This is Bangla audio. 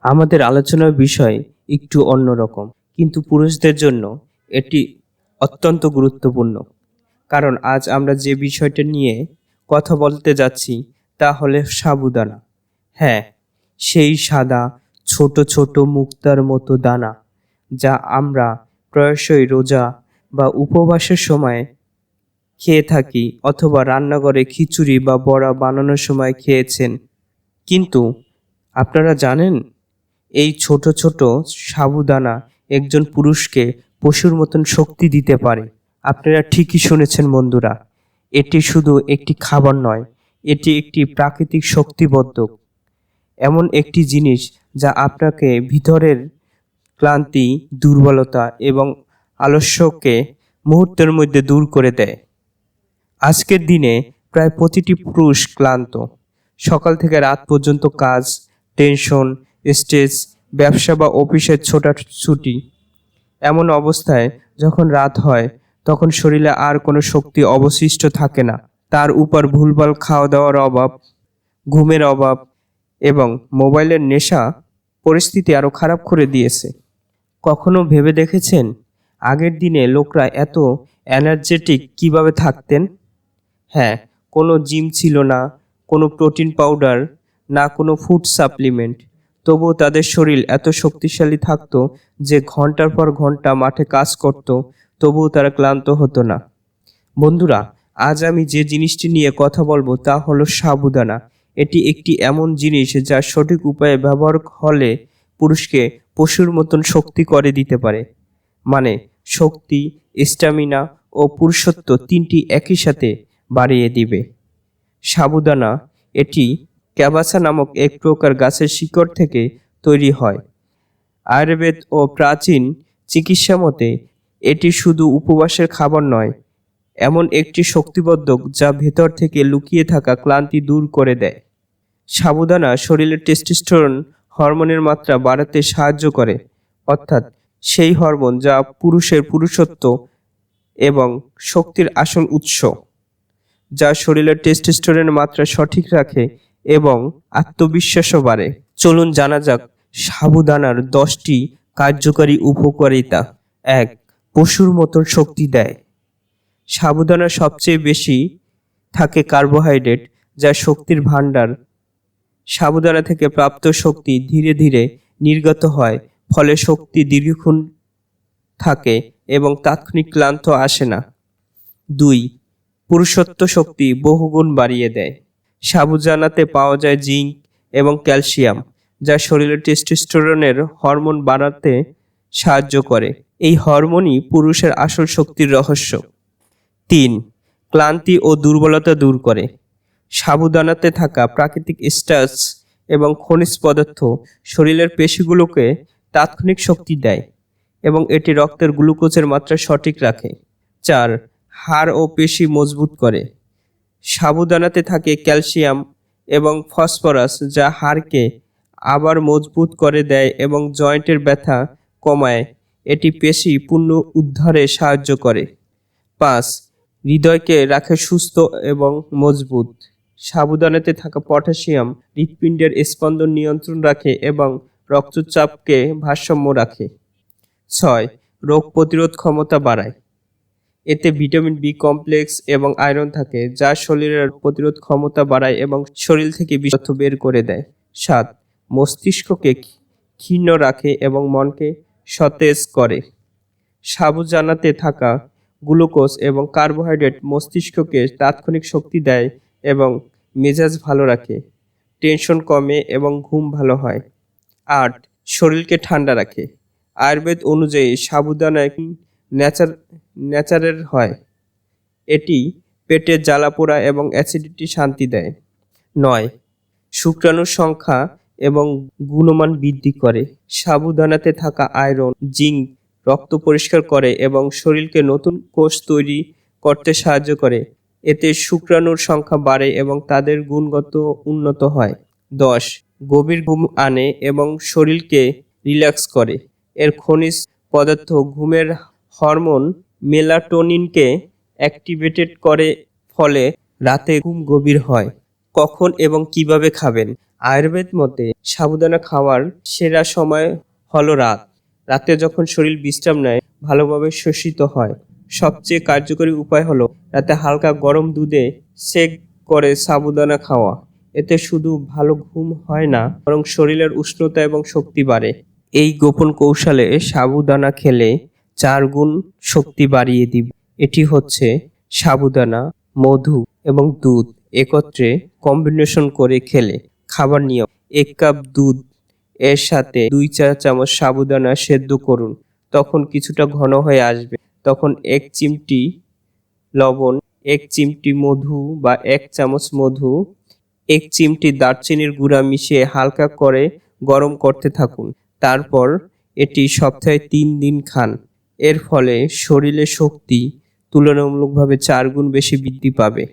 আমাদের আলোচনার বিষয় একটু অন্যরকম, কিন্তু পুরুষদের জন্য এটি অত্যন্ত গুরুত্বপূর্ণ। কারণ আজ আমরা যে বিষয়টা নিয়ে কথা বলতে যাচ্ছি তা হলো সাবুদানা। হ্যাঁ, সেই সাদা ছোট ছোট মুক্তার মতো দানা যা আমরা প্রায়শই রোজা বা উপবাসের সময় খেয়ে থাকি, অথবা রান্নাঘরে খিচুড়ি বা বড়া বানানোর সময় খেয়েছেন। কিন্তু আপনারা জানেন, এই ছোট ছোট সাবুদানা একজন পুরুষকে পশুর মতন শক্তি দিতে পারে। আপনারা ঠিকই শুনেছেন বন্ধুরা, এটি শুধু একটি খাবার নয়, এটি একটি প্রাকৃতিক শক্তিবর্ধক, এমন একটি জিনিস যা আপনাকে ভিতরের ক্লান্তি, দুর্বলতা এবং আলস্যকে মুহূর্তের মধ্যে দূর করে দেয়। আজকের দিনে প্রায় প্রতিটি পুরুষ ক্লান্ত। সকাল থেকে রাত পর্যন্ত কাজ, টেনশন, স্ট্রেস, ব্যবসা বা অফিসের ছোটাছুটি। এমন অবস্থায় যখন রাত হয় তখন শরীরে আর কোনো শক্তি অবশিষ্ট থাকে না। তার উপর ভুলভাল খাওয়া দাওয়ার অভাব, ঘুমের অভাব এবং মোবাইলের নেশা পরিস্থিতি আরো খারাপ করে দিয়েছে। কখনো ভেবে দেখেছেন আগের দিনে লোকরা এত এনার্জেটিক কিভাবে থাকতেন? হ্যাঁ, কোনো জিম ছিল না, কোনো প্রোটিন পাউডার, না কোনো ফুড সাপ্লিমেন্ট। তবুও তাদের শরীর এত শক্তিশালী থাকতো যে ঘন্টার পর ঘন্টা মাঠে কাজ করত, তবুও তারা ক্লান্ত হতো না। বন্ধুরা, আজ আমি যে জিনিসটি নিয়ে কথা বলবো তা হলো সাবুদানা। এটি একটি এমন জিনিস যা সঠিক উপায়ে ব্যবহার হলে পুরুষকে পশুর মতন শক্তি করে দিতে পারে। মানে শক্তি, স্ট্যামিনা ও পুরুষত্ব তিনটি একই সাথে বাড়িয়ে দিবে। সাবুদানা এটি ক্যাবাসা নামক এক প্রকার গাছের শিকড় থেকে তৈরি হয়। আয়ুর্বেদ ও প্রাচীন চিকিৎসা মতে এটি শুধু উপবাসের খাবার নয়, এমন একটি শক্তিবর্ধক যা ভেতর থেকে লুকিয়ে থাকা ক্লান্তি দূর করে দেয়। সাবুদানা শরীরের টেস্টোস্টেরন হরমোনের মাত্রা বাড়াতে সাহায্য করে, অর্থাৎ সেই হরমোন যা পুরুষের পুরুষত্ব এবং শক্তির আসল উৎস, যা শরীরের টেস্টোস্টেরনের মাত্রা সঠিক রাখে এবং আত্মবিশ্বাসও বাড়ে। চলুন জানা যাক সাবুদানার 10টি কার্যকারী উপকারিতা। 1. পশুর মতন শক্তি দেয়। সাবুদানার সবচেয়ে বেশি থাকে কার্বোহাইড্রেট, যা শক্তির ভাণ্ডার। সাবুদানা থেকে প্রাপ্ত শক্তি ধীরে ধীরে নির্গত হয়, ফলে শক্তি দীর্ঘক্ষণ থাকে এবং তাৎক্ষণিক ক্লান্ত আসে না। 2. পুরুষত্ব শক্তি বহুগুণ বাড়িয়ে দেয়। সাবুদানাতে পাওয়া যায় জিঙ্ক এবং ক্যালসিয়াম, যা শরীরের টেস্টোস্টেরনের হরমোন বাড়াতে সাহায্য করে। এই হরমোনই পুরুষের আসল শক্তির রহস্য। 3. ক্লান্তি ও দুর্বলতা দূর করে। সাবুদানাতে থাকা প্রাকৃতিক স্টার্চ এবং খনিজ পদার্থ শরীরের পেশিগুলোকে তাৎক্ষণিক শক্তি দেয় এবং এটি রক্তের গ্লুকোজের মাত্রা সঠিক রাখে। 4. হাড় ও পেশি মজবুত করে। সাবুদানাতে থাকে ক্যালসিয়াম এবং ফসফরাস, যা হাড়কে আবার মজবুত করে দেয় এবং জয়েন্টের ব্যথা কমায়। এটি পেশি পুনরুদ্ধারে সাহায্য করে। 5. হৃদয়কে রাখে সুস্থ এবং মজবুত। সাবুদানাতে থাকা পটাশিয়াম হৃৎপিণ্ডের স্পন্দন নিয়ন্ত্রণ রাখে এবং রক্তচাপকে ভারসাম্য রাখে। 6. রোগ প্রতিরোধ ক্ষমতা বাড়ায়। এতে ভিটামিন বি কমপ্লেক্স এবং আয়রন থাকে, যা শরীরের প্রতিরোধ ক্ষমতা বাড়ায় এবং শরীর থেকে বিষাক্ত বের করে দেয়। 7. মস্তিষ্ককে ক্ষীণ রাখে এবং মনকে সতেজ করে। সাবুদানাতে থাকা গ্লুকোজ এবং কার্বোহাইড্রেট মস্তিষ্ককে তাৎক্ষণিক শক্তি দেয় এবং মেজাজ ভালো রাখে, টেনশন কমে এবং ঘুম ভালো হয়। 8. শরীরকে ঠান্ডা রাখে। আয়ুর্বেদ অনুযায়ী সাবুদানা ন্যাচারাল হয়। এটি পেটের জ্বালাপোড়া এবং অ্যাসিডিটি শান্তি দেয়। 9. শুক্রাণুর সংখ্যা এবং গুণমান বৃদ্ধি করে। সাবুদানাতে থাকা আয়রন, জিঙ্ক রক্ত পরিষ্কার করে এবং শরীরকে নতুন কোষ তৈরি করতে সাহায্য করে। এতে শুক্রাণুর সংখ্যা বাড়ে এবং তাদের গুণগত উন্নত হয়। 10. গভীর ঘুম আনে এবং শরীরকে রিল্যাক্স করে। এর খনিজ পদার্থ ঘুমের হরমোন মেলাটোনিনকে অ্যাক্টিভেটেড করে, ফলে রাতে ঘুম গভীর হয়। কখন এবং কিভাবে খাবেন? আয়ুর্বেদ মতে সাবুদানা খাওয়ার সেরা সময় হলো রাতে যখন শরীর বিশ্রাম নেয়, ভালোভাবে শোষিত হয়। সবচেয়ে কার্যকরী উপায় হলো রাতে হালকা গরম দুধে সেক করে সাবুদানা খাওয়া। এতে শুধু ভালো ঘুম হয় না, বরং শরীরের উষ্ণতা এবং শক্তি বাড়ে। এই গোপন কৌশলে সাবুদানা খেলে 4 গুণ শক্তি বাড়িয়ে দিবে। এটি হচ্ছে সাবুদানা, মধু এবং দুধ একত্রে কম্বিনেশন করে খেলে খাবার নিয়ম: 1 কাপ দুধ, এর সাথে 2 চা চামচ সাবুদানা সেদ্ধ করুন। তখন কিছুটা ঘন হয়ে আসবে। তখন 1 চিমটি লবণ, 1 চিমটি মধু বা 1 চামচ মধু, 1 চিমটি দারচিনির গুঁড়া মিশিয়ে হালকা করে গরম করতে থাকুন। তারপর এটি সপ্তাহে 3 দিন খান। এর ফলে শরীরে শক্তি তুলনামূলকভাবে 4 গুণ বেশি বৃদ্ধি পাবে।